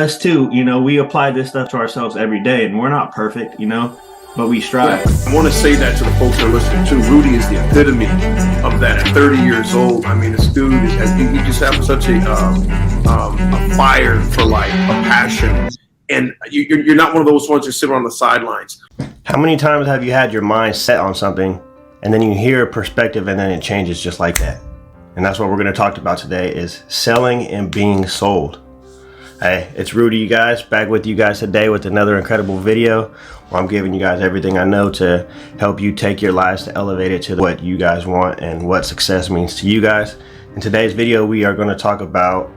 us too, we apply this stuff to ourselves every day, and we're not perfect, but we strive. I want to say that to the folks that are listening too. Rudy is the epitome of that. At 30 years old, I mean, this dude he just has such a fire for life, a passion, and you're not one of those ones that sit on the sidelines. How many times have you had your mind set on something, and then you hear a perspective, and then it changes just like that? And that's what we're going to talk about today: is selling and being sold. Hey, it's Rudy, you guys, back with you guys today with another incredible video where I'm giving you guys everything I know to help you take your lives to elevate it to what you guys want and what success means to you guys. In today's video, we are going to talk about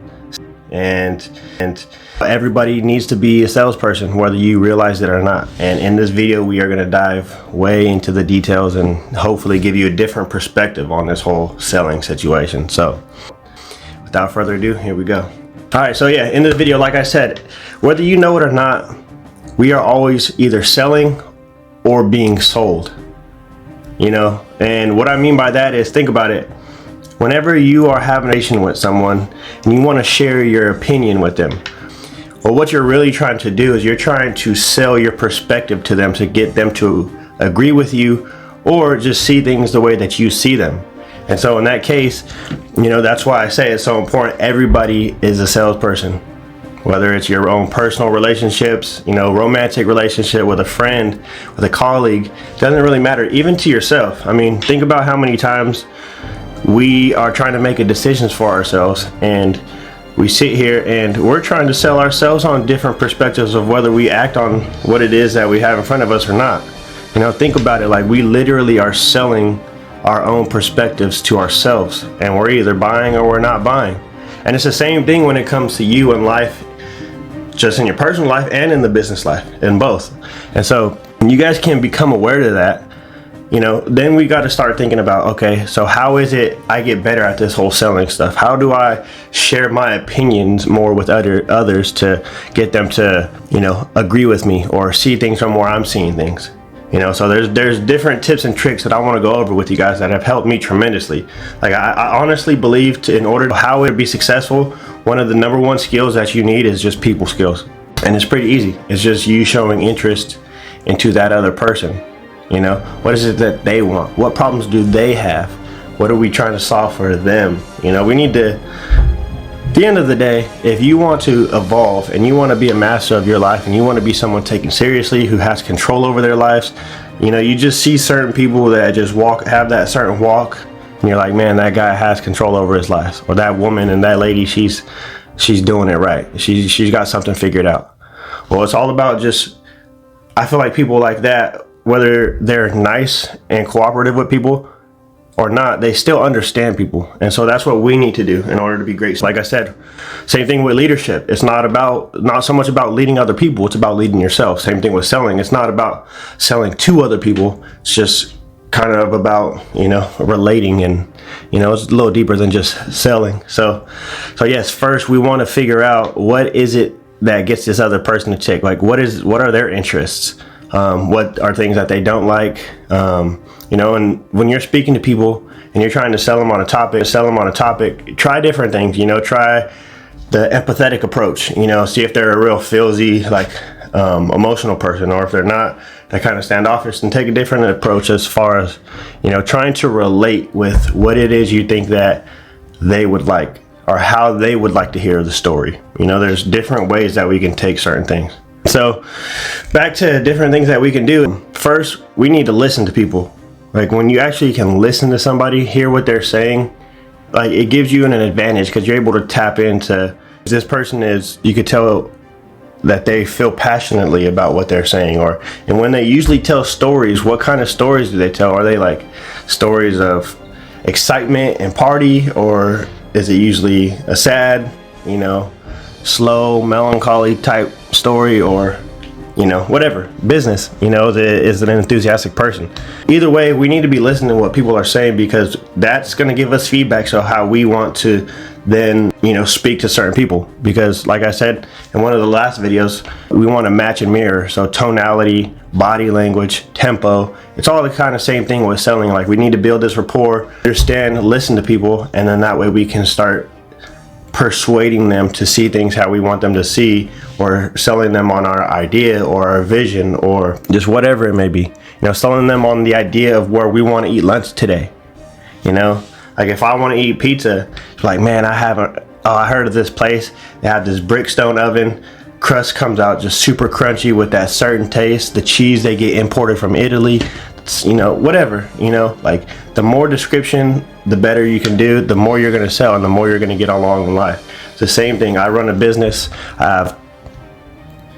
and everybody needs to be a salesperson, whether you realize it or not. And in this video, we are going to dive way into the details and hopefully give you a different perspective on this whole selling situation. So without further ado, here we go. All right, so yeah, in this video, like I said, whether you know it or not, we are always either selling or being sold, and what I mean by that is, think about it. Whenever you are having a conversation with someone and you want to share your opinion with them, well, what you're really trying to do is you're trying to sell your perspective to them to get them to agree with you or just see things the way that you see them. And so in that case, that's why I say it's so important. Everybody is a salesperson, whether it's your own personal relationships, romantic relationship with a friend, with a colleague, doesn't really matter, even to yourself. I mean, think about how many times we are trying to make decisions for ourselves, and we sit here and we're trying to sell ourselves on different perspectives of whether we act on what it is that we have in front of us or not. Think about it, like we literally are selling our own perspectives to ourselves, and we're either buying or we're not buying. And it's the same thing when it comes to you in life, just in your personal life and in the business life, in both. And so you guys can become aware of that, then we got to start thinking about, okay, so how is it I get better at this whole selling stuff? How do I share my opinions more with others to get them to, agree with me or see things from where I'm seeing things? So there's different tips and tricks that I want to go over with you guys that have helped me tremendously. Like I honestly believe in order to how it be successful, one of the number one skills that you need is just people skills. And it's pretty easy. It's just you showing interest into that other person. What is it that they want? What problems do they have? What are we trying to solve for them? We need to, at the end of the day, if you want to evolve and you want to be a master of your life and you want to be someone taken seriously who has control over their lives, you just see certain people that just have that certain walk, and you're like, man, that guy has control over his life, or that woman and that lady, she's doing it right. She's got something figured out. Well, it's all about I feel like people like that, whether they're nice and cooperative with people or not, they still understand people. And so that's what we need to do in order to be great. Like I said, same thing with leadership. It's not so much about leading other people, it's about leading yourself. Same thing with selling. It's not about selling to other people. It's just kind of about, relating, and, it's a little deeper than just selling. So yes, first we want to figure out what is it that gets this other person to tick. Like what are their interests? What are things that they don't like? And when you're speaking to people and you're trying to sell them on a topic, try different things, try the empathetic approach, see if they're a real feelsy, emotional person, or if they're not, that kind of standoffish, and take a different approach as far as, trying to relate with what it is you think that they would like, or how they would like to hear the story. There's different ways that we can take certain things. So back to different things that we can do. First, we need to listen to people. Like when you actually can listen to somebody, hear what they're saying, like it gives you an advantage because you're able to tap into this person you could tell that they feel passionately about what they're saying. And when they usually tell stories, what kind of stories do they tell? Are they like stories of excitement and party, or is it usually a sad, slow, melancholy type story, or whatever, business, is an enthusiastic person? Either way, we need to be listening to what people are saying, because that's going to give us feedback. So how we want to then, speak to certain people, because like I said in one of the last videos, we want to match and mirror. So tonality, body language, tempo, it's all the kind of same thing with selling. Like we need to build this rapport, understand, listen to people, and then that way we can start persuading them to see things how we want them to see, or selling them on our idea or our vision or just whatever it may be. You know, selling them on the idea of where we want to eat lunch today. You know, like if I want to eat pizza, it's like, man, I heard of this place. They have this brickstone oven. Crust comes out just super crunchy with that certain taste. The cheese they get imported from Italy. It's, you know, whatever, you know, like the more description, the better you can do, the more you're going to sell and the more you're going to get along in life. It's the same thing. I run a business. I have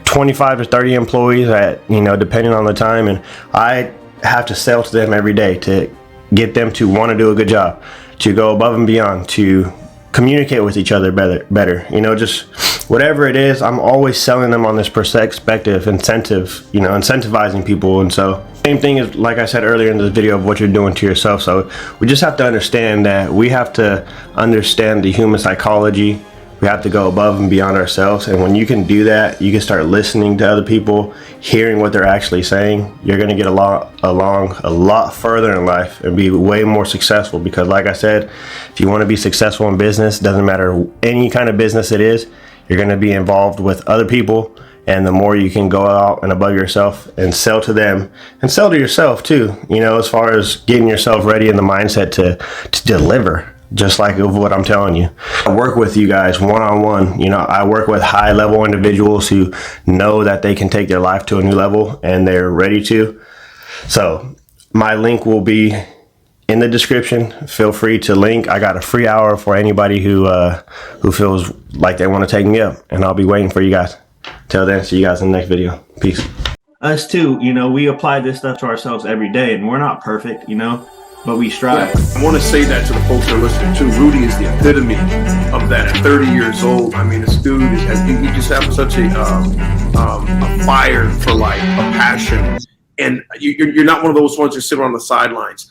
25 to 30 employees at, you know, depending on the time. And I have to sell to them every day to get them to want to do a good job, to go above and beyond, to communicate with each other better, you know, just whatever it is. I'm always selling them on this perspective, incentive, you know, incentivizing people. And so same thing is, like I said earlier in the video, of what you're doing to yourself. So we just have to understand that we have to understand the human psychology. We have to go above and beyond ourselves. And when you can do that, you can start listening to other people, hearing what they're actually saying. You're going to get along a lot further in life and be way more successful. Because like I said, if you want to be successful in business, doesn't matter any kind of business it is, you're going to be involved with other people. And the more you can go out and above yourself and sell to them and sell to yourself too, you know, as far as getting yourself ready in the mindset to deliver. Just like of what I'm telling you. I work with you guys one-on-one. You know, I work with high-level individuals who know that they can take their life to a new level and they're ready to. So my link will be in the description. Feel free to link. I got a free hour for anybody who feels like they want to take me up, and I'll be waiting for you guys. Till then, see you guys in the next video. Peace. Us too, you know, we apply this stuff to ourselves every day, and we're not perfect, you know, but we strive. I want to say that to the folks that are listening too. Rudy is the epitome of that. At 30 years old, I mean, this dude he just has such a fire for life, a passion, and you're not one of those ones that sit on the sidelines.